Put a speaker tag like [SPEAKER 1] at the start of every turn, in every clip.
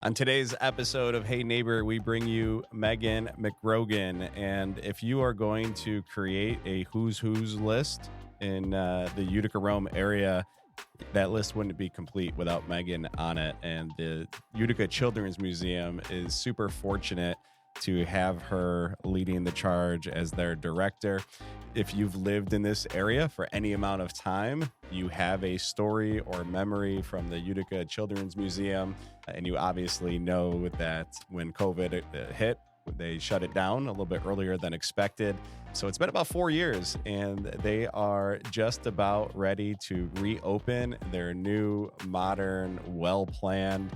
[SPEAKER 1] On today's episode of Hey Neighbor, we bring you Meghan McGrogan. And if you are going to create a who's list in the Utica, Rome area, that list wouldn't be complete without Meghan on it. And the Utica Children's Museum is super fortunate to have her leading the charge as their director. If you've lived in this area for any amount of time, you have a story or memory from the Utica Children's Museum. And you obviously know that when COVID hit, they shut it down a little bit earlier than expected. So it's been about 4 years, and they are just about ready to reopen their new, modern, well-planned,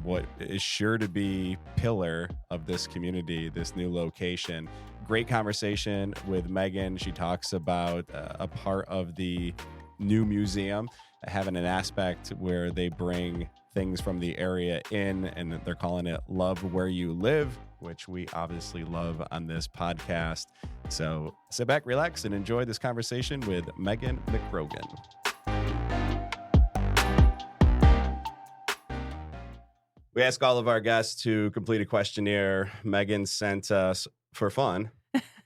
[SPEAKER 1] what is sure to be pillar of this community, this new location. Great conversation with Meghan. She talks about a part of the new museum having an aspect where they bring things from the area in, and they're calling it Love Where You Live, which we obviously love on this podcast. So sit back, relax, and enjoy this conversation with Meghan McGrogan. We ask all of our guests to complete a questionnaire Meghan sent us for fun.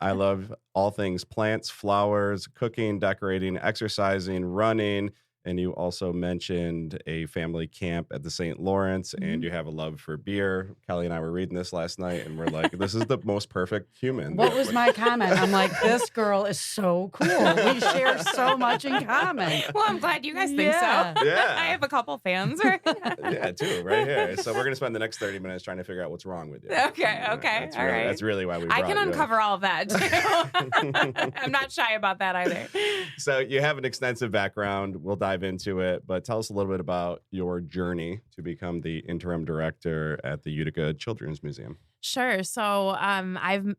[SPEAKER 1] I love all things plants, flowers, cooking, decorating, exercising, running. And you also mentioned a family camp at the St. Lawrence, and you have a love for beer. Kelly and I were reading this last night, and we're like, this is the most perfect human.
[SPEAKER 2] What was my comment? I'm like, this girl is so cool. We share so much in common.
[SPEAKER 3] Well, I'm glad you guys think so.
[SPEAKER 1] Yeah.
[SPEAKER 3] I have a couple fans. Right?
[SPEAKER 1] Yeah, too, right here. So we're going to spend the next 30 minutes trying to figure out what's wrong with you.
[SPEAKER 3] Okay.
[SPEAKER 1] That's
[SPEAKER 3] All right.
[SPEAKER 1] That's really why we brought
[SPEAKER 3] I can
[SPEAKER 1] you
[SPEAKER 3] uncover all of that, too. I'm not shy about that either.
[SPEAKER 1] So you have an extensive background. We'll dive into it, but tell us a little bit about your journey to become the interim director at the Utica Children's Museum.
[SPEAKER 3] Sure. So I'm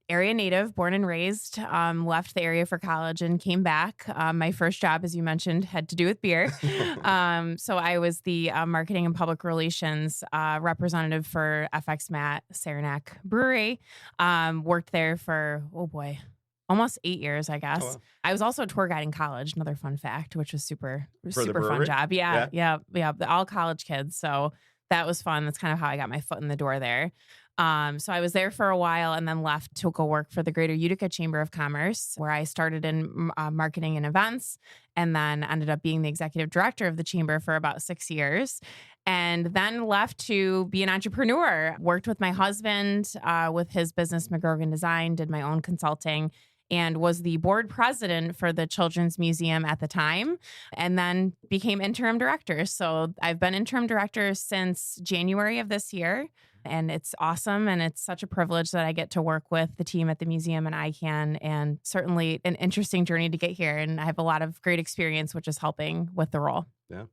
[SPEAKER 3] area native, born and raised, left the area for college and came back. My first job, as you mentioned, had to do with beer. So I was the marketing and public relations representative for FX Matt Saranac Brewery. Worked there for, almost 8 years, I guess.
[SPEAKER 1] Oh, wow.
[SPEAKER 3] I was also a tour guide in college, another fun fact, which was super fun
[SPEAKER 1] brewery?
[SPEAKER 3] job. Yeah. All college kids. So that was fun. That's kind of how I got my foot in the door there. So I was there for a while and then left to go work for the Greater Utica Chamber of Commerce, where I started in marketing and events, and then ended up being the executive director of the chamber for about 6 years. And then left to be an entrepreneur. Worked with my husband with his business, McGrogan Design, did my own consulting, and was the board president for the Children's Museum at the time, and then became interim director. So I've been interim director since January of this year, and it's awesome. And it's such a privilege that I get to work with the team at the museum and ICAN, and certainly an interesting journey to get here. And I have a lot of great experience, which is helping with the role.
[SPEAKER 1] Yeah.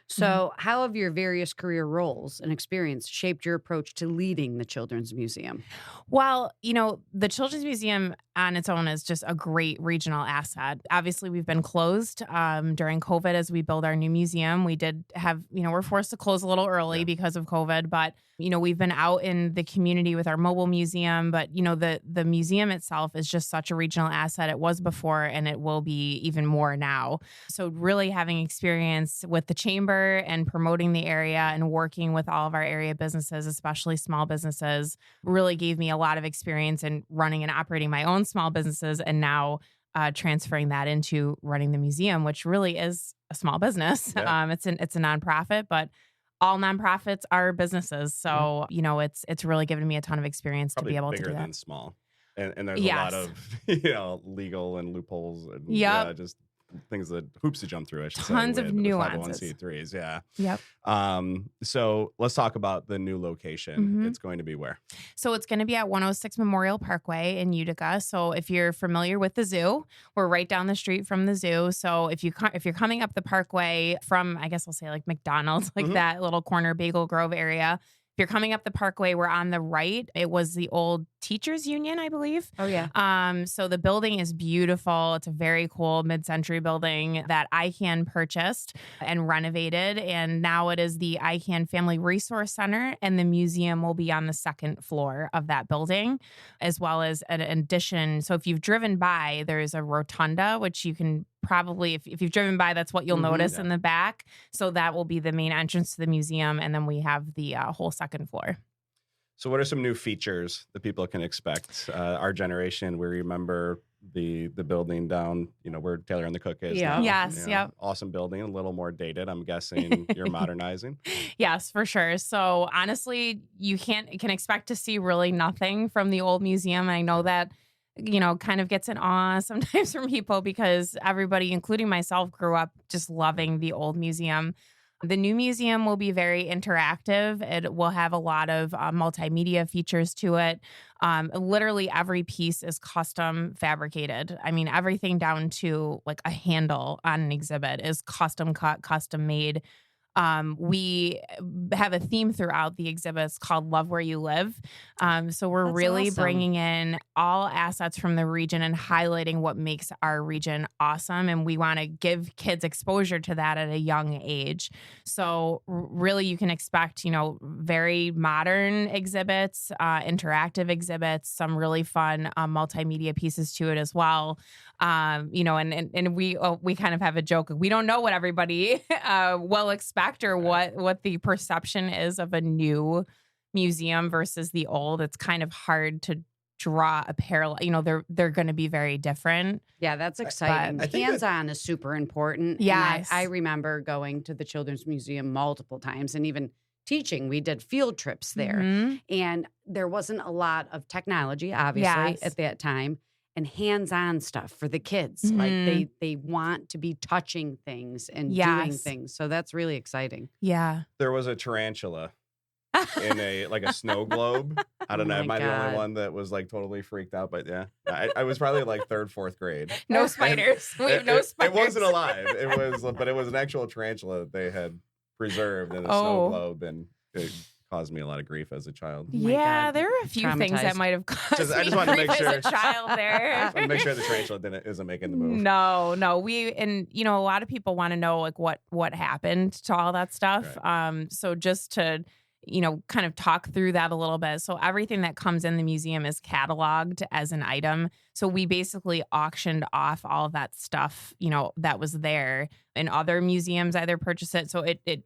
[SPEAKER 2] So how have your various career roles and experience shaped your approach to leading the Children's Museum?
[SPEAKER 3] Well, the Children's Museum on its own is just a great regional asset. Obviously, we've been closed during COVID as we build our new museum. We did have, we're forced to close a little early because of COVID, but, we've been out in the community with our mobile museum. But, the museum itself is just such a regional asset. It was before, and it will be even more now. So really having experience with the chamber and promoting the area and working with all of our area businesses, especially small businesses, really gave me a lot of experience in running and operating my own small businesses, and now transferring that into running the museum, which really is a small business.
[SPEAKER 1] Yeah.
[SPEAKER 3] It's a nonprofit, but all nonprofits are businesses. So, it's really given me a ton of experience
[SPEAKER 1] Probably
[SPEAKER 3] to be able to
[SPEAKER 1] bigger
[SPEAKER 3] do that.
[SPEAKER 1] than small. And there's
[SPEAKER 3] Yes.
[SPEAKER 1] a lot of, legal and loopholes and just things that hoops to jump through. I should
[SPEAKER 3] Tons
[SPEAKER 1] say,
[SPEAKER 3] of
[SPEAKER 1] with
[SPEAKER 3] nuances.
[SPEAKER 1] 501c3s. Yeah.
[SPEAKER 3] Yep.
[SPEAKER 1] So let's talk about the new location. It's going to be where?
[SPEAKER 3] So it's going to be at 106 Memorial Parkway in Utica. So if you're familiar with the zoo, we're right down the street from the zoo. So if you're coming up the parkway from, I guess I'll say like McDonald's, like that little corner Bagel Grove area, if you're coming up the parkway, we're on the right. It was the old Teachers Union, I believe.
[SPEAKER 2] Oh, yeah.
[SPEAKER 3] So the building is beautiful. It's a very cool mid-century building that ICAN purchased and renovated. And now it is the ICAN Family Resource Center, and the museum will be on the second floor of that building, as well as an addition. So if you've driven by, there's a rotunda, which you can probably, if you've driven by, that's what you'll notice in the back. So that will be the main entrance to the museum. And then we have the whole second floor.
[SPEAKER 1] So what are some new features that people can expect? Our generation, we remember the building down, where Taylor and the Cook is.
[SPEAKER 2] Yeah.
[SPEAKER 1] Now.
[SPEAKER 3] Yes. Yep.
[SPEAKER 1] Awesome building, a little more dated. I'm guessing you're modernizing.
[SPEAKER 3] Yes, for sure. So honestly, you can expect to see really nothing from the old museum. I know that, kind of gets an awe sometimes from people, because everybody, including myself, grew up just loving the old museum. The new museum will be very interactive. It will have a lot of multimedia features to it. Literally every piece is custom fabricated. I mean, everything down to like a handle on an exhibit is custom cut, custom made. We have a theme throughout the exhibits called Love Where You Live. So we're
[SPEAKER 2] That's
[SPEAKER 3] really
[SPEAKER 2] awesome.
[SPEAKER 3] bringing in all assets from the region and highlighting what makes our region awesome. And we want to give kids exposure to that at a young age. So really you can expect, very modern exhibits, interactive exhibits, some really fun multimedia pieces to it as well. And we kind of have a joke. We don't know what everybody will expect or what the perception is of a new museum versus the old. It's kind of hard to draw a parallel. They're going to be very different.
[SPEAKER 2] Yeah, that's exciting.
[SPEAKER 1] I think
[SPEAKER 2] Hands-on is super important.
[SPEAKER 3] Yes.
[SPEAKER 2] And I remember going to the Children's Museum multiple times, and even teaching. We did field trips there.
[SPEAKER 3] Mhm.
[SPEAKER 2] And there wasn't a lot of technology, obviously,
[SPEAKER 3] Yes.
[SPEAKER 2] at that time. And hands-on stuff for the kids.
[SPEAKER 3] Mhm.
[SPEAKER 2] Like they want to be touching things and doing
[SPEAKER 3] Yes.
[SPEAKER 2] things. So that's really exciting.
[SPEAKER 3] Yeah.
[SPEAKER 1] There was a tarantula in a snow globe. I don't
[SPEAKER 2] Oh
[SPEAKER 1] know. Am
[SPEAKER 2] my
[SPEAKER 1] I the only
[SPEAKER 2] God.
[SPEAKER 1] one that was like totally freaked out? But yeah, I was probably like third, fourth grade.
[SPEAKER 3] No spiders. We have no
[SPEAKER 1] It
[SPEAKER 3] spiders.
[SPEAKER 1] wasn't alive. But it was an actual tarantula that they had preserved in a snow
[SPEAKER 3] Oh.
[SPEAKER 1] globe, and it caused me a lot of grief as a child.
[SPEAKER 2] Oh my
[SPEAKER 3] Yeah,
[SPEAKER 2] God.
[SPEAKER 3] there are a few things that
[SPEAKER 2] Traumatized.
[SPEAKER 3] might have caused
[SPEAKER 1] I
[SPEAKER 3] me
[SPEAKER 1] just wanted to
[SPEAKER 3] grief
[SPEAKER 1] make
[SPEAKER 3] as a
[SPEAKER 1] sure.
[SPEAKER 3] child
[SPEAKER 1] I
[SPEAKER 3] there.
[SPEAKER 1] want to make sure the tarantula isn't making the move.
[SPEAKER 3] No. A lot of people want to know like what happened to all that stuff. So just to, kind of talk through that a little bit. So everything that comes in the museum is cataloged as an item. So we basically auctioned off all of that stuff, that was there, and other museums either purchase it. So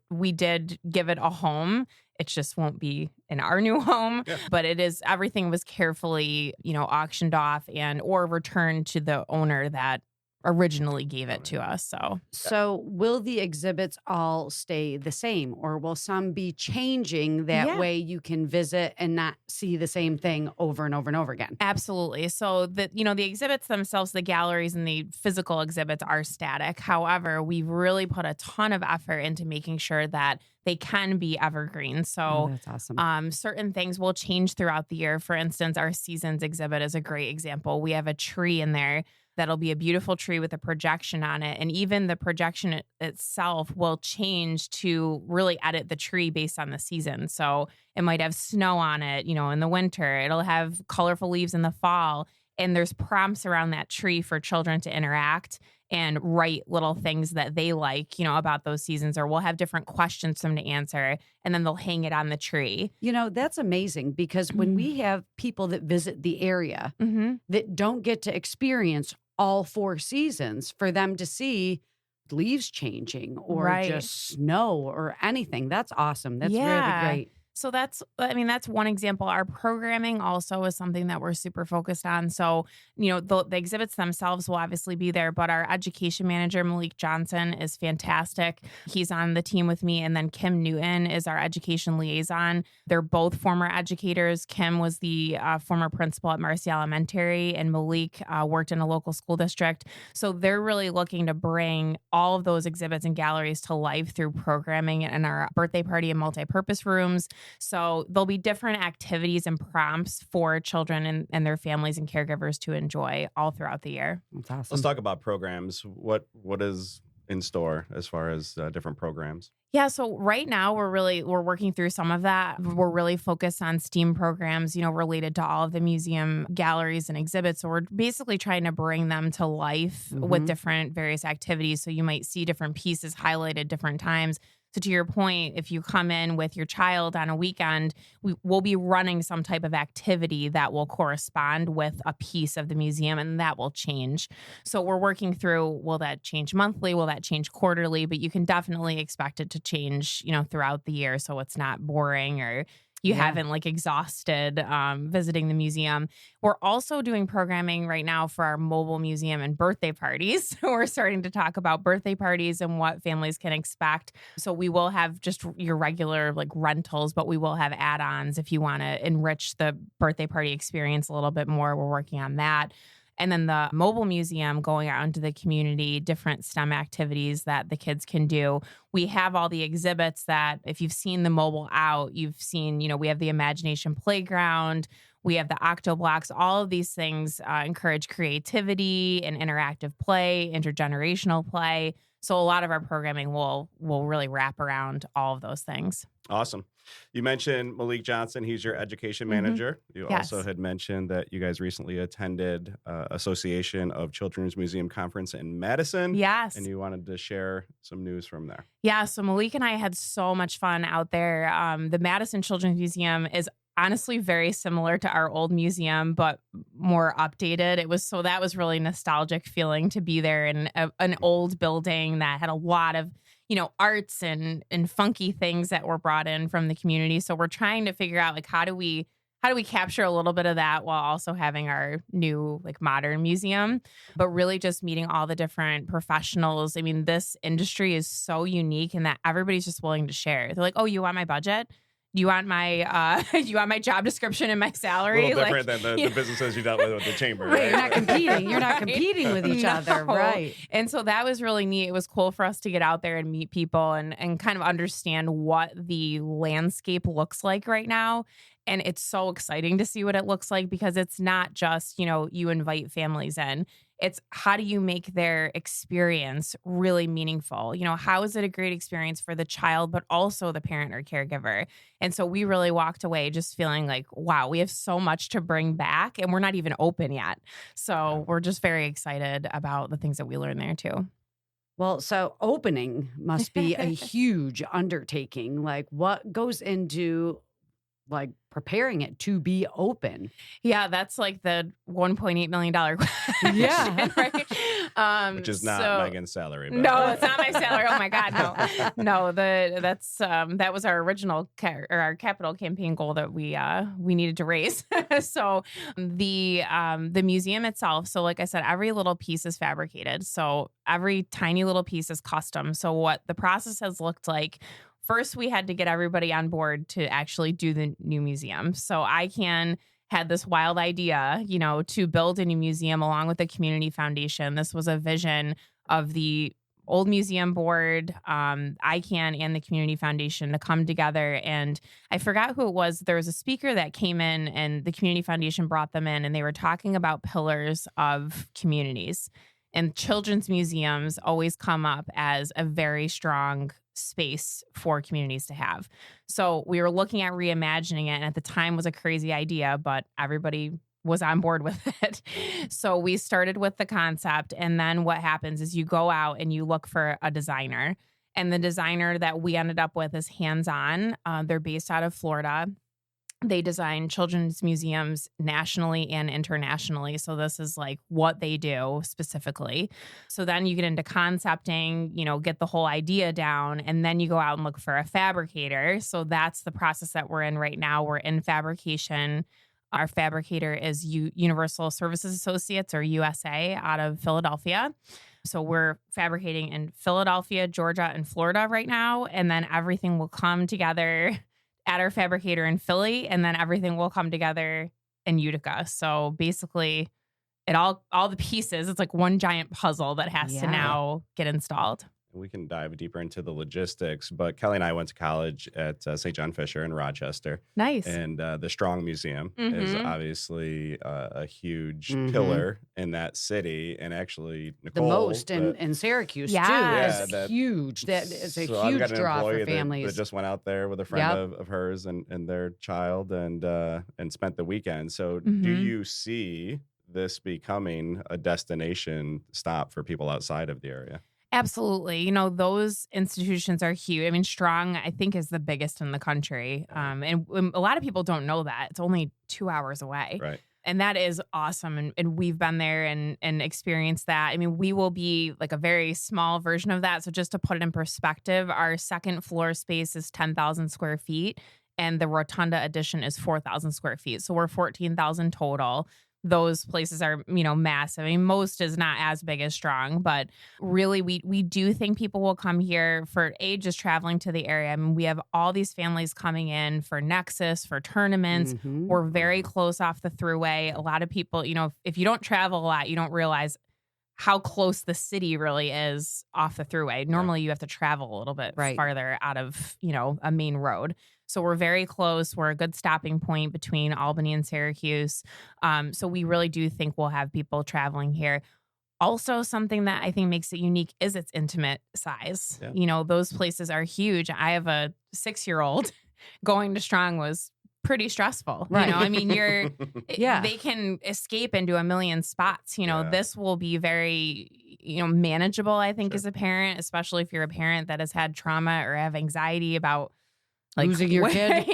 [SPEAKER 3] we did give it a home. It just won't be in our new home,
[SPEAKER 1] Yeah.
[SPEAKER 3] but everything was carefully, auctioned off or returned to the owner that originally gave it to us.
[SPEAKER 2] So will the exhibits all stay the same, or will some be changing that
[SPEAKER 3] Yeah.
[SPEAKER 2] way you can visit and not see the same thing over and over and over again?
[SPEAKER 3] Absolutely. So the exhibits themselves, the galleries and the physical exhibits are static. However, we've really put a ton of effort into making sure that they can be evergreen. So
[SPEAKER 2] that's awesome.
[SPEAKER 3] certain things will change throughout the year. For instance, our seasons exhibit is a great example. We have a tree in there that'll be a beautiful tree with a projection on it. And even the projection itself will change to really edit the tree based on the season. So it might have snow on it, in the winter. It'll have colorful leaves in the fall. And there's prompts around that tree for children to interact and write little things that they like, about those seasons, or we'll have different questions for them to answer, and then they'll hang it on the tree.
[SPEAKER 2] That's amazing, because when we have people that visit the area
[SPEAKER 3] Mm-hmm.
[SPEAKER 2] that don't get to experience all 4 seasons, for them to see leaves changing or
[SPEAKER 3] Right.
[SPEAKER 2] just snow or anything, that's awesome. That's
[SPEAKER 3] Yeah.
[SPEAKER 2] really great.
[SPEAKER 3] So that's one example. Our programming also is something that we're super focused on. So, the exhibits themselves will obviously be there, but our education manager, Malik Johnson, is fantastic. He's on the team with me. And then Kim Newton is our education liaison. They're both former educators. Kim was the former principal at Marcy Elementary, and Malik worked in a local school district. So they're really looking to bring all of those exhibits and galleries to life through programming in our birthday party and multi-purpose rooms. So there'll be different activities and prompts for children and their families and caregivers to enjoy all throughout the year.
[SPEAKER 2] That's awesome.
[SPEAKER 1] Let's talk about programs. What is in store as far as different programs?
[SPEAKER 3] Yeah, so right now we're working through some of that. We're really focused on STEAM programs, related to all of the museum galleries and exhibits. So we're basically trying to bring them to life with different various activities. So you might see different pieces highlighted different times. So to your point, if you come in with your child on a weekend, we'll be running some type of activity that will correspond with a piece of the museum, and that will change. So we're working through, will that change monthly? Will that change quarterly? But you can definitely expect it to change, throughout the year, so it's not boring or you haven't exhausted visiting the museum. We're also doing programming right now for our mobile museum and birthday parties. We're starting to talk about birthday parties and what families can expect. So we will have just your regular rentals, but we will have add-ons if you want to enrich the birthday party experience a little bit more. We're working on that. And then the mobile museum, going out into the community, different STEM activities that the kids can do. We have all the exhibits that if you've seen the mobile out, you've seen, we have the Imagination Playground, we have the Octoblocks. All of these things encourage creativity and interactive play, intergenerational play. So a lot of our programming will really wrap around all of those things.
[SPEAKER 1] Awesome. You mentioned Malik Johnson. He's your education manager. You also had mentioned that you guys recently attended Association of Children's Museum Conference in Madison.
[SPEAKER 3] Yes.
[SPEAKER 1] And you wanted to share some news from there.
[SPEAKER 3] Yeah. So Malik and I had so much fun out there. The Madison Children's Museum is honestly very similar to our old museum, but more updated. That was really nostalgic feeling to be there in an old building that had a lot of arts and funky things that were brought in from the community. So we're trying to figure out how do we capture a little bit of that while also having our new modern museum, but really just meeting all the different professionals. I mean, this industry is so unique in that everybody's just willing to share. They're like, "Oh, you want my budget? Do you want my job description and my salary?"
[SPEAKER 1] A little different than the businesses you dealt with the chamber.
[SPEAKER 2] Right, you're not competing. You're not competing with each other, right?
[SPEAKER 3] And so that was really neat. It was cool for us to get out there and meet people and kind of understand what the landscape looks like right now. And it's so exciting to see what it looks like because it's not just, you invite families in. It's how do you make their experience really meaningful? How is it a great experience for the child, but also the parent or caregiver? And so we really walked away just feeling like, wow, we have so much to bring back and we're not even open yet. So we're just very excited about the things that we learned there too.
[SPEAKER 2] Well, so opening must be a huge undertaking. What goes into preparing it to be open?
[SPEAKER 3] Yeah, that's the $1.8 million question.
[SPEAKER 2] Yeah.
[SPEAKER 3] Right?
[SPEAKER 1] Which is not Meghan's salary. But.
[SPEAKER 3] No, it's not my salary. Oh my God, no. No, that was our original our capital campaign goal that we needed to raise. So the museum itself, so like I said, every little piece is fabricated. So every tiny little piece is custom. So what the process has looked like, first, we had to get everybody on board to actually do the new museum. So ICAN had this wild idea, to build a new museum along with the community foundation. This was a vision of the old museum board, ICAN, and the community foundation to come together. And I forgot who it was. There was a speaker that came in and the community foundation brought them in and they were talking about pillars of communities. And children's museums always come up as a very strong space for communities to have. So we were looking at reimagining it, and at the time was a crazy idea, but everybody was on board with it. So we started with the concept, and then what happens is you go out and you look for a designer, and the designer that we ended up with is hands-on. They're based out of Florida. They design children's museums nationally and internationally. So this is what they do specifically. So then you get into concepting, get the whole idea down, and then you go out and look for a fabricator. So that's the process that we're in right now. We're in fabrication. Our fabricator is Universal Services Associates, or USA, out of Philadelphia. So we're fabricating in Philadelphia, Georgia, and Florida right now. And then everything will come together at our fabricator in Philly, and then everything will come together in Utica. So basically, all the pieces, it's one giant puzzle that has to now get installed.
[SPEAKER 1] we can dive deeper into the logistics. But Kelly and I went to college at St. John Fisher in Rochester.
[SPEAKER 3] Nice.
[SPEAKER 1] And the Strong Museum is obviously a huge pillar in that city. And actually, Nicole,
[SPEAKER 2] the most in Syracuse, too. It's huge. That is a huge draw for families.
[SPEAKER 1] That just went out there with a friend of hers and their child and spent the weekend. So do you see this becoming a destination stop for people outside of the area?
[SPEAKER 3] Absolutely. You know, those institutions are huge. I mean, Strong, I think, is the biggest in the country. And a lot of people don't know that. It's only 2 hours away.
[SPEAKER 1] Right.
[SPEAKER 3] And that is awesome. And we've been there and experienced that. I mean, we will be like a very small version of that. So just to put it in perspective, our second floor space is 10,000 square feet and the Rotunda addition is 4,000 square feet. So we're 14,000 total. Those places are, you know, massive. I mean, most is not as big as Strong, but really we do think people will come here for just traveling to the area. I mean, we have all these families coming in for Nexus, for tournaments. We're very close off the thruway. A lot of people, you know, if you don't travel a lot, you don't realize how close the city really is off the thruway. Normally you have to travel a little bit farther out of, you know, a main road. So we're very close. We're a good stopping point between Albany and Syracuse. So we really do think we'll have people traveling here. Also, something that I think makes it unique is its intimate size. Yeah. You know, those places are huge. I have a 6-year-old. Going to Strong was pretty stressful. Right. You know, I mean, they can escape into a million spots. You know, this will be very, you know, manageable, I think, as a parent, especially if you're a parent that has had trauma or have anxiety about
[SPEAKER 2] losing your kid.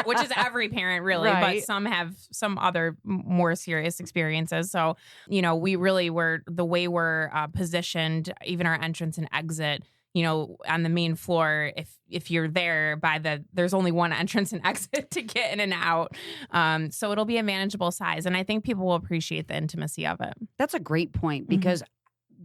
[SPEAKER 3] Which is every parent really, but some have some other more serious experiences. So, you know, we really the way we're positioned, even our entrance and exit, you know, on the main floor, if you're there there's only one entrance and exit to get in and out. So it'll be a manageable size. And I think people will appreciate the intimacy of it.
[SPEAKER 2] That's a great point because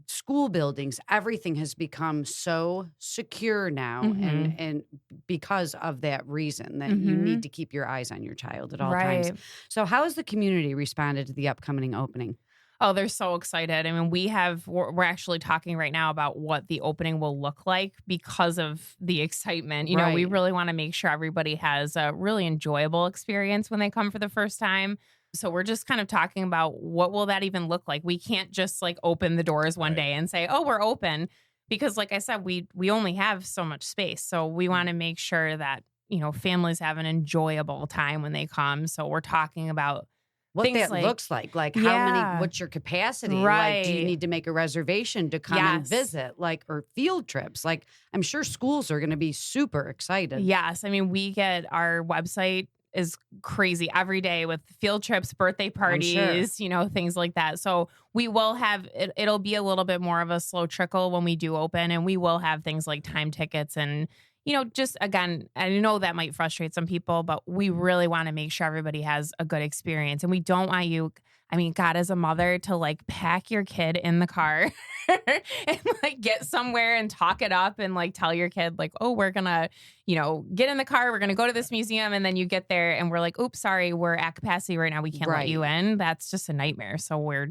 [SPEAKER 2] school buildings, everything has become so secure now and because of that reason that you need to keep your eyes on your child at all times. So how has the community responded to the upcoming opening?
[SPEAKER 3] Oh, they're so excited. I mean, we're actually talking right now about what the opening will look like because of the excitement. You know, we really want to make sure everybody has a really enjoyable experience when they come for the first time. So we're just kind of talking about what will that even look like? We can't just like open the doors one day and say, oh, we're open. Because like I said, we only have so much space. So we want to make sure that, you know, families have an enjoyable time when they come. So we're talking about
[SPEAKER 2] what that looks like how many, what's your capacity? Like, do you need to make a reservation to come and visit, or field trips? Like, I'm sure schools are going to be super excited.
[SPEAKER 3] Yes. I mean, we get our website is crazy every day with field trips, birthday parties, you know, things like that. So we will have, it'll be a little bit more of a slow trickle when we do open, and we will have things like time tickets and, you know, just again, I know that might frustrate some people, but we really want to make sure everybody has a good experience. And we don't want you, I mean, God, as a mother, to like pack your kid in the car and like get somewhere and talk it up and like tell your kid like, oh, we're going to, you know, get in the car. We're going to go to this museum. And then you get there and we're like, oops, sorry, we're at capacity right now. We can't let you in. That's just a nightmare. So we're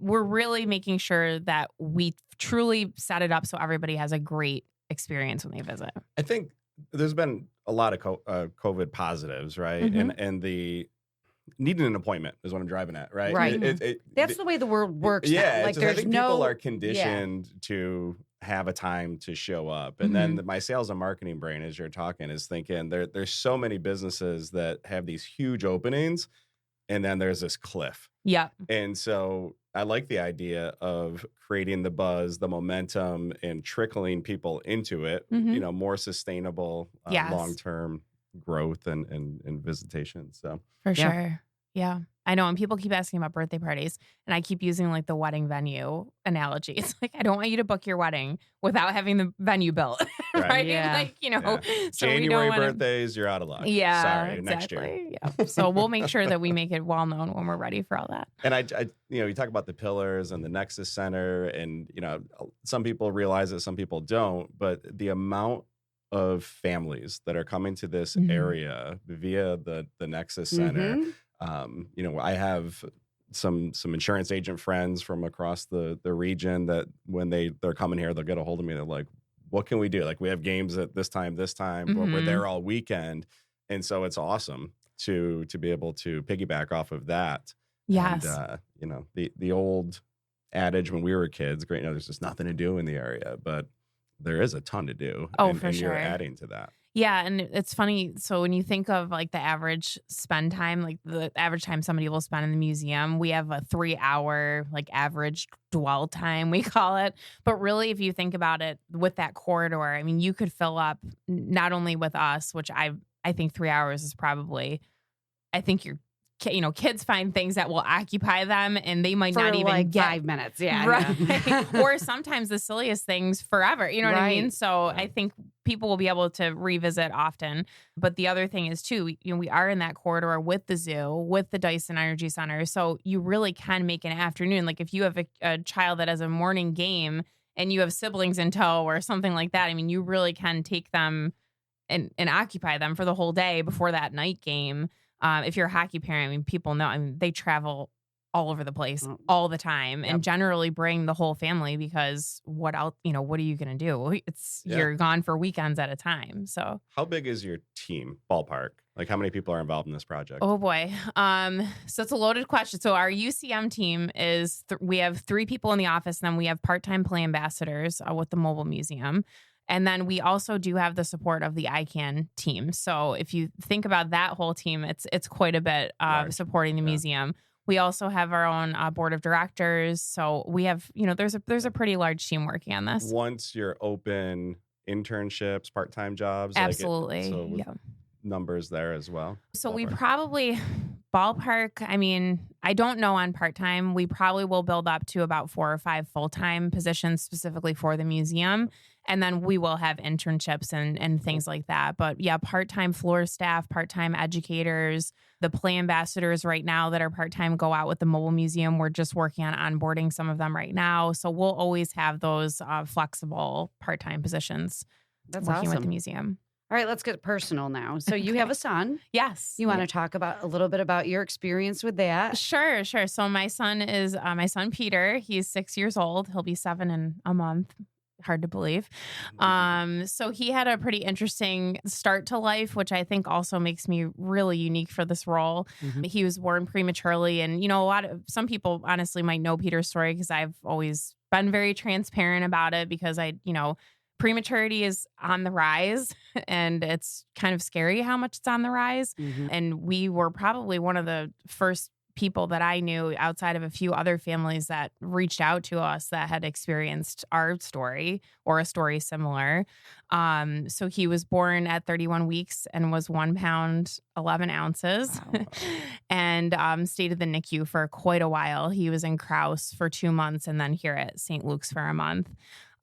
[SPEAKER 3] really making sure that we truly set it up so everybody has a great experience when they visit.
[SPEAKER 1] I think there's been a lot of COVID positives, right? And the needing an appointment is what I'm driving at, right?
[SPEAKER 2] Right. That's the way the world works.
[SPEAKER 1] Yeah.
[SPEAKER 2] Now. Like
[SPEAKER 1] I think people are conditioned to have a time to show up. And then my sales and marketing brain, as you're talking, is thinking there's so many businesses that have these huge openings and then there's this cliff.
[SPEAKER 3] Yeah.
[SPEAKER 1] And so I like the idea of creating the buzz, the momentum, and trickling people into it, you know, more sustainable long-term growth and visitation. So
[SPEAKER 3] for sure. Yeah. I know. And people keep asking about birthday parties, and I keep using like the wedding venue analogy. It's like, I don't want you to book your wedding without having the venue built. Right.
[SPEAKER 2] Yeah.
[SPEAKER 3] Like, you know, so
[SPEAKER 1] January birthdays, you're out of luck.
[SPEAKER 3] Yeah.
[SPEAKER 1] Sorry,
[SPEAKER 3] exactly.
[SPEAKER 1] next year.
[SPEAKER 3] Yeah. So we'll make sure that we make it well known when we're ready for all that.
[SPEAKER 1] And I, you know, you talk about the pillars and the Nexus Center, and, you know, some people realize it, some people don't, but the amount of families that are coming to this area via the Nexus Center. You know, I have some insurance agent friends from across the region that when they're coming here, they'll get a hold of me. They're like, what can we do? Like, we have games at this time, but we're there all weekend. And so it's awesome to be able to piggyback off of that.
[SPEAKER 3] Yes.
[SPEAKER 1] And, the old adage when we were kids, great, there's just nothing to do in the area, but there is a ton to do.
[SPEAKER 3] Oh,
[SPEAKER 1] and
[SPEAKER 3] for sure.
[SPEAKER 1] You're adding to that.
[SPEAKER 3] Yeah. And it's funny. So when you think of like the average spend time, like the average time somebody will spend in the museum, we have a 3-hour like average dwell time, we call it. But really, if you think about it with that corridor, I mean, you could fill up not only with us, which I think 3 hours is probably, I think kids find things that will occupy them and they might not even get
[SPEAKER 2] 5 minutes. Yeah.
[SPEAKER 3] Right.
[SPEAKER 2] Yeah.
[SPEAKER 3] Or sometimes the silliest things forever. You know what I mean? So I think people will be able to revisit often. But the other thing is too, we are in that corridor with the zoo, with the Dyson Energy Center. So you really can make an afternoon. Like if you have a child that has a morning game and you have siblings in tow or something like that, I mean, you really can take them and occupy them for the whole day before that night game. If you're a hockey parent, I mean, people know, I mean, they travel all over the place all the time and generally bring the whole family because what else, what are you going to do? You're gone for weekends at a time. So
[SPEAKER 1] how big is your team ballpark? Like how many people are involved in this project?
[SPEAKER 3] Oh boy. So it's a loaded question. So our UCM team is, we have 3 people in the office, and then we have part-time play ambassadors with the mobile museum. And then we also do have the support of the ICAN team. So if you think about that whole team, it's quite a bit supporting the museum. We also have our own board of directors. So we have, there's a pretty large team working on this.
[SPEAKER 1] Once you're open, internships, part-time jobs.
[SPEAKER 3] Absolutely.
[SPEAKER 1] Numbers there as well.
[SPEAKER 3] So we probably ballpark, I mean, I don't know on part-time. We probably will build up to about 4 or 5 full-time positions specifically for the museum. And then we will have internships and things like that. But yeah, part-time floor staff, part-time educators, the play ambassadors right now that are part-time go out with the mobile museum. We're just working on onboarding some of them right now. So we'll always have those flexible part-time positions working with the museum.
[SPEAKER 2] All right, let's get personal now. So you have a son.
[SPEAKER 3] Yes.
[SPEAKER 2] You want to talk a little bit about your experience with that?
[SPEAKER 3] Sure. So my son is my son, Peter. He's 6 years old. He'll be 7 in a month. Hard to believe. So he had a pretty interesting start to life, which I think also makes me really unique for this role. Mm-hmm. He was born prematurely. And, some people honestly might know Peter's story because I've always been very transparent about it because prematurity is on the rise and it's kind of scary how much it's on the rise. Mm-hmm. And we were probably one of the first people that I knew outside of a few other families that reached out to us that had experienced our story or a story similar. So he was born at 31 weeks and was 1 pound, 11 ounces wow. And stayed at the NICU for quite a while. He was in Krause for 2 months and then here at St. Luke's for a month.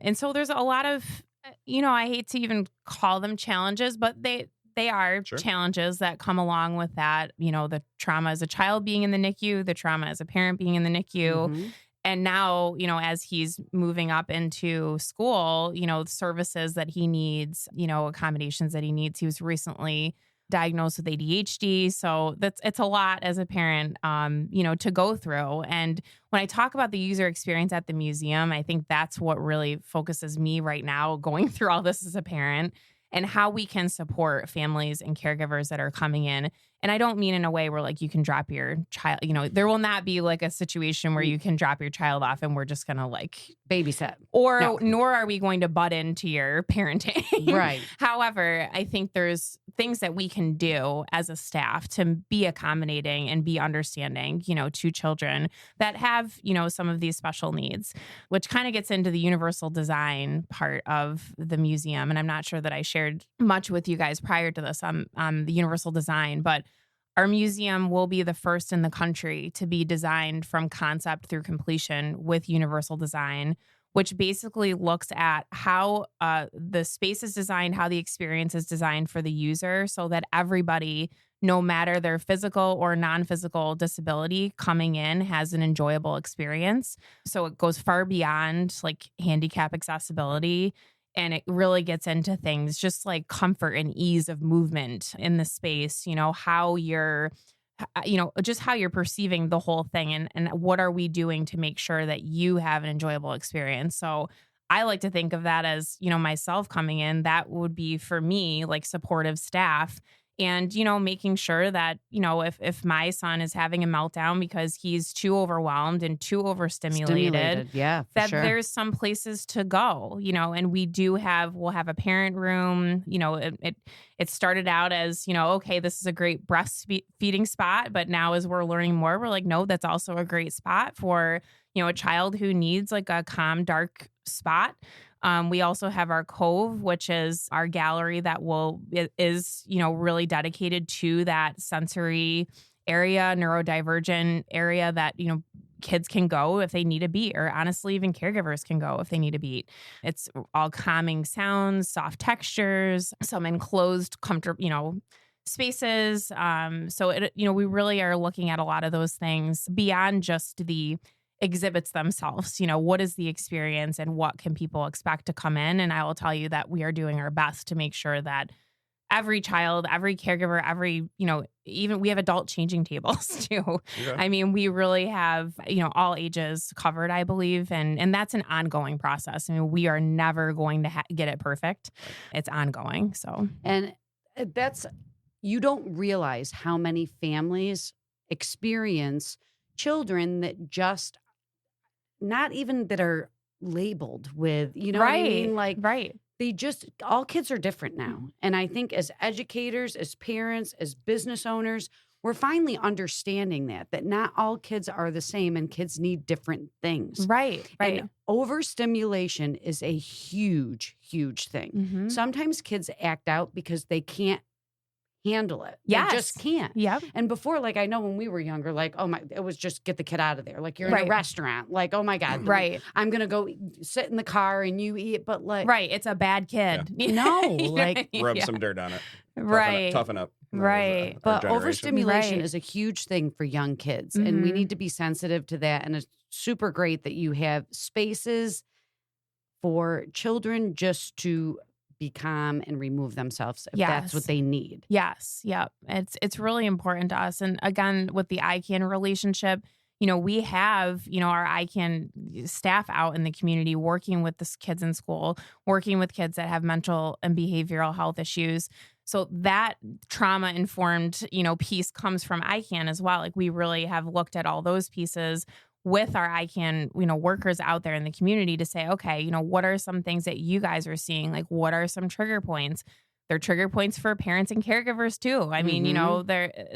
[SPEAKER 3] And so there's a lot of, I hate to even call them challenges, but they are challenges that come along with that. The trauma as a child being in the NICU, the trauma as a parent being in the NICU. Mm-hmm. And now, as he's moving up into school, services that he needs, accommodations that he needs. He was recently diagnosed with ADHD. So it's a lot as a parent, to go through. And when I talk about the user experience at the museum, I think that's what really focuses me right now going through all this as a parent and how we can support families and caregivers that are coming in. And I don't mean in a way where like you can drop your child, there will not be like a situation where you can drop your child off and we're just going to like
[SPEAKER 2] babysit
[SPEAKER 3] nor are we going to butt into your parenting.
[SPEAKER 2] Right.
[SPEAKER 3] However, I think there's things that we can do as a staff to be accommodating and be understanding, to children that have, some of these special needs, which kind of gets into the universal design part of the museum. And I'm not sure that I shared much with you guys prior to this on the universal design, but our museum will be the first in the country to be designed from concept through completion with universal design, which basically looks at how the space is designed, how the experience is designed for the user so that everybody, no matter their physical or non-physical disability coming in, has an enjoyable experience. So it goes far beyond like handicap accessibility. And it really gets into things just like comfort and ease of movement in the space, how you're just how you're perceiving the whole thing, and what are we doing to make sure that you have an enjoyable experience. So I like to think of that as, myself coming in, that would be for me like supportive staff. And, making sure that, if my son is having a meltdown because he's too overwhelmed and too overstimulated, that there's some places to go, and we'll have a parent room. It started out as, okay, this is a great breastfeeding spot. But now as we're learning more, we're like, no, that's also a great spot for, a child who needs like a calm, dark spot. We also have our Cove, which is our gallery that is really dedicated to that sensory area, neurodivergent area that, kids can go if they need a beat, or honestly, even caregivers can go if they need a beat. It's all calming sounds, soft textures, some enclosed, comfortable, spaces. So we really are looking at a lot of those things beyond just the exhibits themselves. What is the experience and what can people expect to come in? And I will tell you that we are doing our best to make sure that every child, every caregiver, even we have adult changing tables too. Yeah. I mean, we really have, all ages covered, I believe. And that's an ongoing process. I mean, we are never going to get it perfect. It's ongoing. So,
[SPEAKER 2] and you don't realize how many families experience children that just not even that are labeled with, what I mean? Like, they just, all kids are different now. And I think as educators, as parents, as business owners, we're finally understanding that not all kids are the same and kids need different things.
[SPEAKER 3] Right.
[SPEAKER 2] And overstimulation is a huge, huge thing. Mm-hmm. Sometimes kids act out because they can't handle it.
[SPEAKER 3] Yes.
[SPEAKER 2] They just can't.
[SPEAKER 3] Yep.
[SPEAKER 2] And before, like, I know when we were younger, like, it was just get the kid out of there. Like, you're in a restaurant. Like, oh my God. I'm going to go sit in the car and you eat. But like.
[SPEAKER 3] Right. It's a bad kid.
[SPEAKER 2] Yeah. No. Like.
[SPEAKER 1] Rub some dirt on it. Toughen up.
[SPEAKER 3] Right.
[SPEAKER 2] But overstimulation is a huge thing for young kids. Mm-hmm. And we need to be sensitive to that. And it's super great that you have spaces for children just to be calm and remove themselves if that's what they need.
[SPEAKER 3] Yes. Yep. It's really important to us. And again, with the ICAN relationship, we have, our ICAN staff out in the community working with the kids in school, working with kids that have mental and behavioral health issues. So that trauma-informed, piece comes from ICAN as well. Like, we really have looked at all those pieces with our ICAN, workers out there in the community to say, okay, what are some things that you guys are seeing? Like, what are some trigger points? They're trigger points for parents and caregivers too. I mean,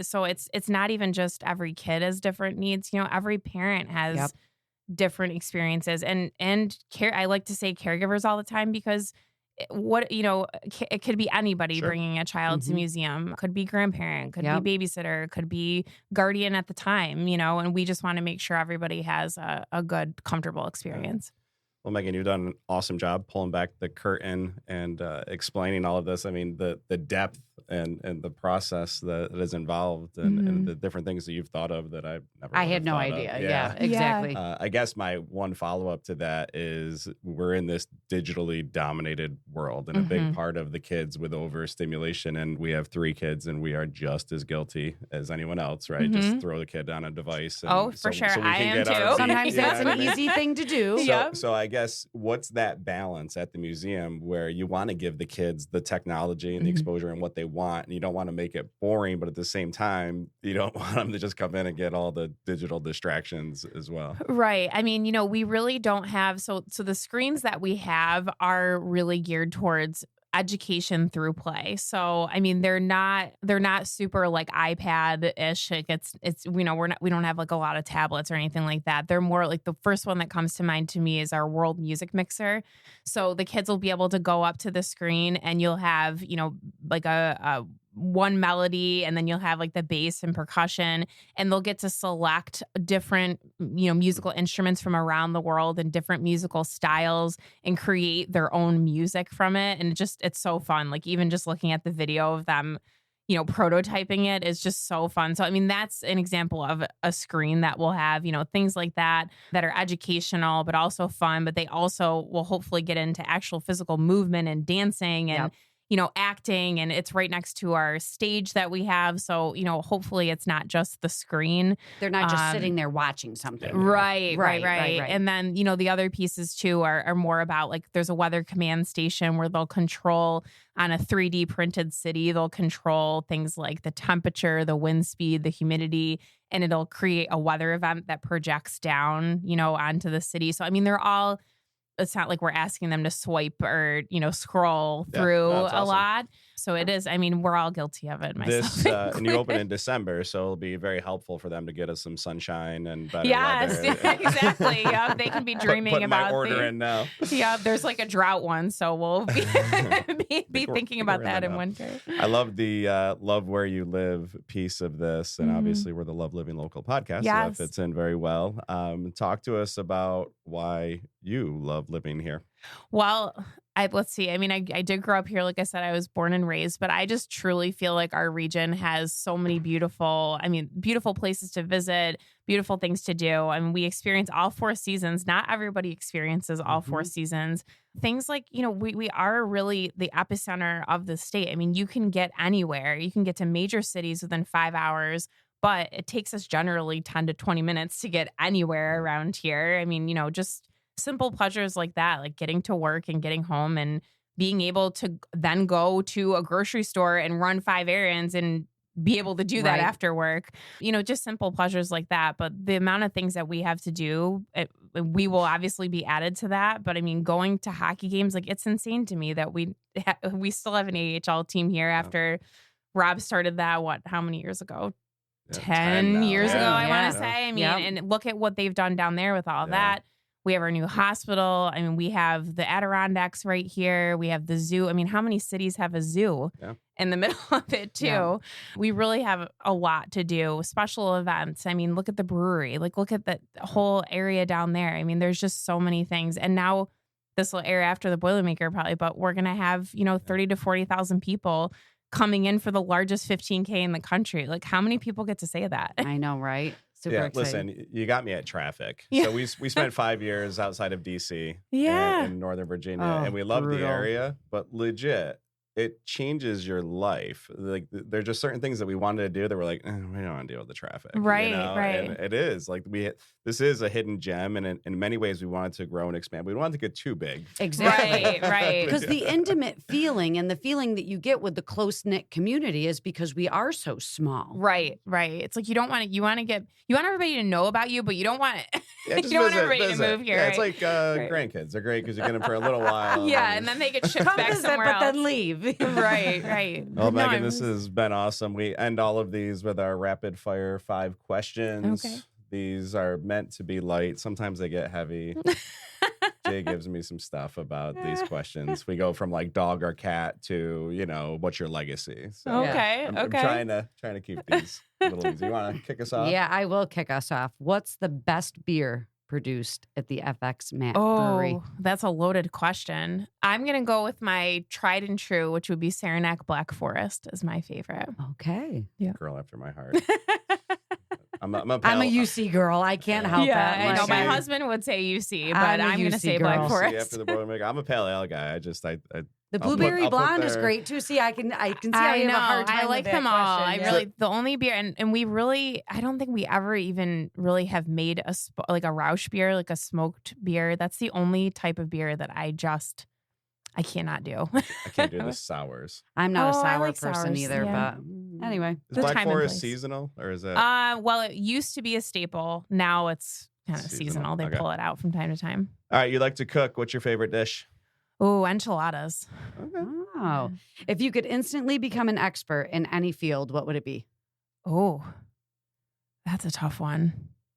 [SPEAKER 3] so it's not even just every kid has different needs. Every parent has different experiences, and I like to say caregivers all the time because it could be anybody bringing a child to museum, could be grandparent, could be babysitter, could be guardian at the time, and we just want to make sure everybody has a good, comfortable experience.
[SPEAKER 1] Well, Megan, you've done an awesome job pulling back the curtain and explaining all of this. I mean, the depth and the process that is involved and the different things that you've thought of that I
[SPEAKER 2] had no idea. Yeah, exactly.
[SPEAKER 1] I guess my one follow-up to that is we're in this digitally dominated world, and a big part of the kids with overstimulation, and we have 3 kids and we are just as guilty as anyone else, right? Just throw the kid on a device. And
[SPEAKER 3] for sure. So I am too.
[SPEAKER 2] Sometimes that's an easy thing to do.
[SPEAKER 1] So I guess what's that balance at the museum where you want to give the kids the technology and the exposure and what they want, and you don't want to make it boring, but at the same time, you don't want them to just come in and get all the digital distractions as well.
[SPEAKER 3] Right. I mean, we really don't have, so the screens that we have are really geared towards education through play. So, I mean, they're not super like iPad-ish. Like it's, we don't have like a lot of tablets or anything like that. They're more like, the first one that comes to mind to me is our world music mixer. So the kids will be able to go up to the screen and you'll have, like a one melody, and then you'll have like the bass and percussion, and they'll get to select different, musical instruments from around the world and different musical styles and create their own music from it. And it's so fun. Like, even just looking at the video of them, prototyping it is just so fun. So, I mean, that's an example of a screen that will have, things like that are educational, but also fun, but they also will hopefully get into actual physical movement and dancing and acting, and it's right next to our stage that we have. So, hopefully it's not just the screen.
[SPEAKER 2] They're not just sitting there watching something.
[SPEAKER 3] Right. And then, the other pieces too are more about like there's a weather command station where they'll control on a 3D printed city. They'll control things like the temperature, the wind speed, the humidity, and it'll create a weather event that projects down, onto the city. So, I mean, it's not like we're asking them to swipe or, scroll through a lot. So it is. I mean, we're all guilty of it. Myself,
[SPEAKER 1] and you open in December, so it'll be very helpful for them to get us some sunshine and better
[SPEAKER 3] weather. Exactly. Yeah, they can be dreaming about
[SPEAKER 1] my order in now.
[SPEAKER 3] Yeah, there's like a drought one, so we'll be thinking about that in winter.
[SPEAKER 1] I love the love where you live piece of this, and obviously we're the Love Living Local podcast, so that fits in very well. Talk to us about why you love living here.
[SPEAKER 3] Well, let's see. I mean, I did grow up here. Like I said, I was born and raised, but I just truly feel like our region has so many beautiful places to visit, beautiful things to do. I mean, we experience all 4 seasons. Not everybody experiences all 4 seasons. Things like, we are really the epicenter of the state. I mean, you can get anywhere. You can get to major cities within 5 hours, but it takes us generally 10 to 20 minutes to get anywhere around here. I mean, just simple pleasures like that, like getting to work and getting home and being able to then go to a grocery store and run 5 errands and be able to do that after work, just simple pleasures like that. But the amount of things that we have to do, we will obviously be added to that. But I mean, going to hockey games, like it's insane to me that we still have an AHL team here after Rob started that, how many years ago? 10 years ago, I want to say. I mean, and look at what they've done down there with all that. We have our new hospital. I mean, we have the Adirondacks right here. We have the zoo. I mean, how many cities have a zoo in the middle of it too? Yeah. We really have a lot to do. Special events. I mean, look at the brewery. Like, look at the whole area down there. I mean, there's just so many things. And now this will air after the Boilermaker probably, but we're going to have, 30 to 40,000 people coming in for the largest 15K in the country. Like, how many people get to say that?
[SPEAKER 2] I know, right? Super exciting.
[SPEAKER 1] Listen, you got me at traffic. Yeah. So we spent 5 years outside of DC in Northern Virginia, and we love the area, but legit, it changes your life. Like there's just certain things that we wanted to do that we're like, we don't want to deal with the traffic.
[SPEAKER 3] Right.
[SPEAKER 1] And it is like this is a hidden gem, and in many ways we wanted to grow and expand. We don't want to get too big.
[SPEAKER 2] Exactly. Right. Because the intimate feeling and the feeling that you get with the close-knit community is because we are so small.
[SPEAKER 3] Right. It's like you want everybody to know about you, but you don't want you don't want everybody to move here.
[SPEAKER 1] Yeah, it's like grandkids. They're great because you get them for a little while.
[SPEAKER 3] And then they get shipped back somewhere else.
[SPEAKER 2] But then leave.
[SPEAKER 3] Right.
[SPEAKER 1] Well, Megan, this has been awesome. We end all of these with our rapid fire 5 questions. Okay. These are meant to be light. Sometimes they get heavy. Jay gives me some stuff about these questions. We go from like dog or cat to, what's your legacy? So I'm trying to keep these a little easy. You want to kick us off?
[SPEAKER 2] Yeah, I will kick us off. What's the best beer produced at the FX Matt Brewery?
[SPEAKER 3] Oh, that's a loaded question. I'm going to go with my tried and true, which would be Saranac Black Forest is my favorite.
[SPEAKER 2] Okay.
[SPEAKER 3] Yeah.
[SPEAKER 1] Girl after my heart. I'm a
[SPEAKER 2] UC girl. I can't help that.
[SPEAKER 3] I know. My husband would say UC, but I'm going to say Black Forest.
[SPEAKER 1] After the Boilermaker. I'm a pale ale guy.
[SPEAKER 2] The blueberry blonde is great too. See, I can see how you have a hard time.
[SPEAKER 3] I like them all. The only beer, and we really, I don't think we ever even really have made a Rausch beer, like a smoked beer. That's the only type of beer that I cannot do.
[SPEAKER 1] I can't do the sours.
[SPEAKER 2] I'm not a sour person either, but anyway.
[SPEAKER 1] Is Black Forest seasonal or is it?
[SPEAKER 3] Well, it used to be a staple. Now it's kind of seasonal. They pull it out from time to time.
[SPEAKER 1] All right, you like to cook. What's your favorite dish?
[SPEAKER 3] Oh, enchiladas.
[SPEAKER 2] Okay. Oh. If you could instantly become an expert in any field, what would it be?
[SPEAKER 3] Oh, that's a tough one.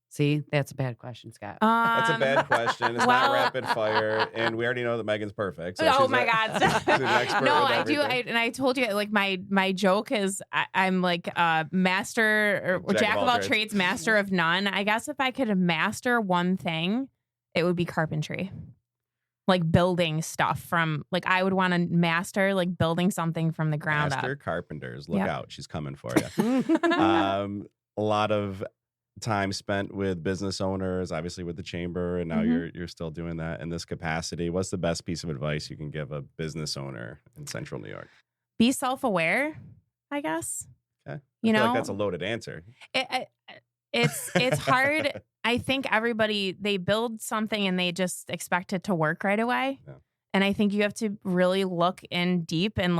[SPEAKER 2] See, that's a bad question, Scott.
[SPEAKER 1] That's a bad question. It's not rapid fire, and we already know that Megan's perfect. So
[SPEAKER 3] oh my God!
[SPEAKER 1] She's an expert.
[SPEAKER 3] No, I do. And I told you, like my joke is, I'm like a master or jack of all trades, master of none. I guess if I could master one thing, it would be carpentry. Like building stuff from, like I would want to master like building something from the ground up.
[SPEAKER 1] Master carpenters, look out! She's coming for you. A lot of time spent with business owners, obviously with the chamber, and now you're still doing that in this capacity. What's the best piece of advice you can give a business owner in Central New York?
[SPEAKER 3] be self-aware, I guess.
[SPEAKER 1] Okay.
[SPEAKER 3] You
[SPEAKER 1] I feel
[SPEAKER 3] know,
[SPEAKER 1] like that's a loaded answer.
[SPEAKER 3] It's hard. I think everybody, they build something and they just expect it to work right away.
[SPEAKER 1] Yeah.
[SPEAKER 3] And I think you have to really look in deep and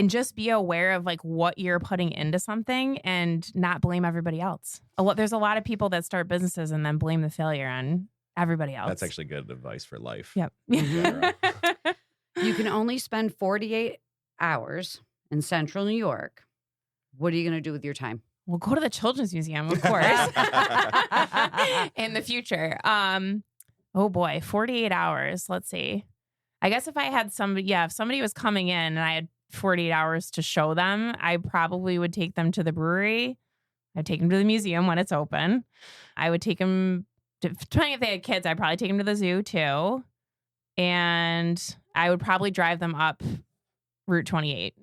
[SPEAKER 3] just be aware of like what you're putting into something and not blame everybody else. There's a lot of people that start businesses and then blame the failure on everybody else.
[SPEAKER 1] That's actually good advice for life.
[SPEAKER 3] Yep.
[SPEAKER 2] You can only spend 48 hours in central New York. What are you going to do with your time?
[SPEAKER 3] We'll go to the Children's Museum, of course, in the future. Oh boy, 48 hours. Let's see. I guess if I had if somebody was coming in and I had 48 hours to show them, I probably would take them to the brewery. I'd take them to the museum when it's open. I would take them, depending if they had kids, I'd probably take them to the zoo too. And I would probably drive them up Route 28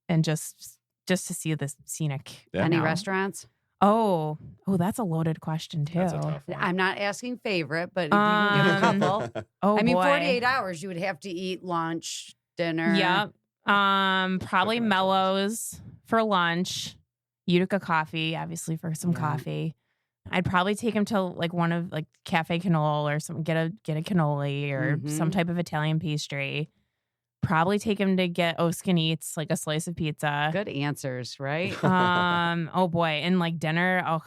[SPEAKER 3] and just to see the scenic.
[SPEAKER 1] Yeah.
[SPEAKER 2] Any restaurants?
[SPEAKER 3] Oh, that's a loaded question too.
[SPEAKER 1] That's a tough one.
[SPEAKER 2] I'm not asking favorite, but if you can give a couple.
[SPEAKER 3] Oh,
[SPEAKER 2] I mean,
[SPEAKER 3] boy.
[SPEAKER 2] 48 hours, you would have to eat lunch, dinner.
[SPEAKER 3] Yep. Probably
[SPEAKER 1] Different
[SPEAKER 3] Mellows for lunch. Utica coffee, obviously for some coffee. I'd probably take him to like one of like Cafe Cannoli or something. Get a cannoli or some type of Italian pastry. Probably take him to get Oskin Eats, like a slice of pizza.
[SPEAKER 2] Good answers, right?
[SPEAKER 3] Oh boy, and like dinner. Oh,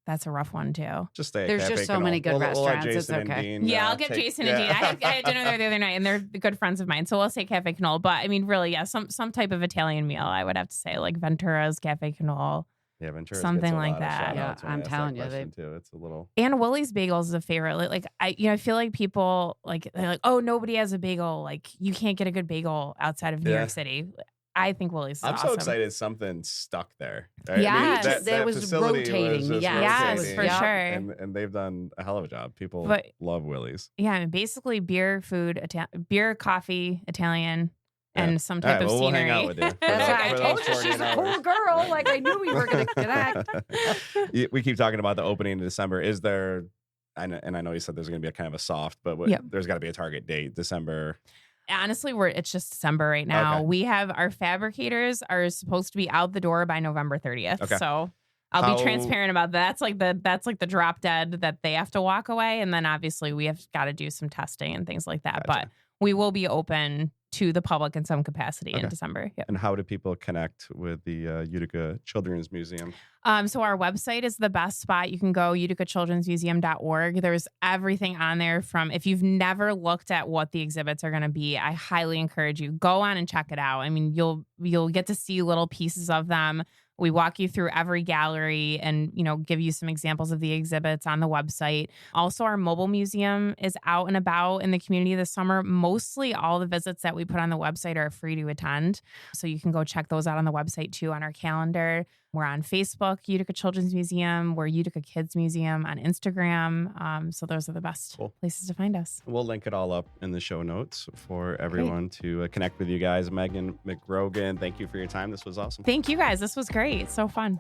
[SPEAKER 3] that's a rough one too.
[SPEAKER 1] Just stay at
[SPEAKER 2] There's
[SPEAKER 1] Cafe
[SPEAKER 2] just so
[SPEAKER 1] Cannoli.
[SPEAKER 2] many good
[SPEAKER 1] We'll let
[SPEAKER 2] restaurants. It's
[SPEAKER 1] Jason and
[SPEAKER 2] okay.
[SPEAKER 1] Dean,
[SPEAKER 3] Yeah, I'll get Jason and Dean. I had dinner there the other night, and they're good friends of mine. So we'll say Cafe Cannoli. But I mean, really, yeah, some type of Italian meal. I would have to say, like Ventura's Cafe Cannoli.
[SPEAKER 1] Yeah, Ventura
[SPEAKER 3] Something like that.
[SPEAKER 2] Yeah, I'm telling you,
[SPEAKER 1] too. It's a little.
[SPEAKER 3] And Willie's Bagels is a favorite. Like I feel like people they're like, oh, nobody has a bagel. Like you can't get a good bagel outside of New York City. I think Willie's is
[SPEAKER 1] I'm
[SPEAKER 3] awesome.
[SPEAKER 1] so excited something stuck there. Right?
[SPEAKER 3] Yes.
[SPEAKER 2] That was
[SPEAKER 1] facility
[SPEAKER 2] rotating.
[SPEAKER 1] just
[SPEAKER 3] Yes,
[SPEAKER 1] rotating.
[SPEAKER 3] for sure.
[SPEAKER 1] And they've done a hell of a job. People love Willie's.
[SPEAKER 3] Yeah, I mean, basically beer, food, beer, coffee, Italian, and some type of
[SPEAKER 1] We'll
[SPEAKER 3] scenery.
[SPEAKER 1] hang out with you.
[SPEAKER 2] That's
[SPEAKER 1] for
[SPEAKER 2] right. I
[SPEAKER 1] those
[SPEAKER 2] told you
[SPEAKER 1] 48
[SPEAKER 2] she's a
[SPEAKER 1] hours.
[SPEAKER 2] cool girl. Like I knew we were going to connect.
[SPEAKER 1] We keep talking about the opening in December. Is there, I know you said there's going to be a kind of a soft, but there's got to be a target date, December.
[SPEAKER 3] Honestly, it's just December right now.
[SPEAKER 1] Okay.
[SPEAKER 3] We have our fabricators are supposed to be out the door by November 30th.
[SPEAKER 1] Okay.
[SPEAKER 3] So I'll be transparent about that. That's like the drop dead that they have to walk away. And then obviously we have got to do some testing and things like that.
[SPEAKER 1] Gotcha.
[SPEAKER 3] But we will be open to the public in some capacity in December. Yep.
[SPEAKER 1] And how do people connect with the Utica Children's Museum?
[SPEAKER 3] So our website is the best spot. You can go uticachildrensmuseum.org. There's everything on there from, if you've never looked at what the exhibits are going to be, I highly encourage you, go on and check it out. I mean, you'll get to see little pieces of them. We walk you through every gallery and, give you some examples of the exhibits on the website. Also, our mobile museum is out and about in the community this summer. Mostly all the visits that we put on the website are free to attend. So you can go check those out on the website too on our calendar. We're on Facebook, Utica Children's Museum. We're Utica Kids Museum on Instagram. So those are the best places to find us.
[SPEAKER 1] We'll link it all up in the show notes for everyone to connect with you guys. Meghan McGrogan, thank you for your time. This was awesome.
[SPEAKER 3] Thank you guys. This was great. So fun.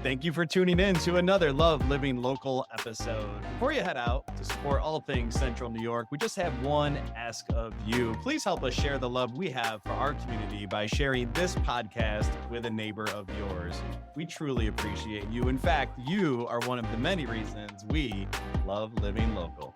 [SPEAKER 4] Thank you for tuning in to another Love Living Local episode. Before you head out to support all things Central New York, we just have one ask of you. Please help us share the love we have for our community by sharing this podcast with a neighbor of yours. We truly appreciate you. In fact, you are one of the many reasons we love living local.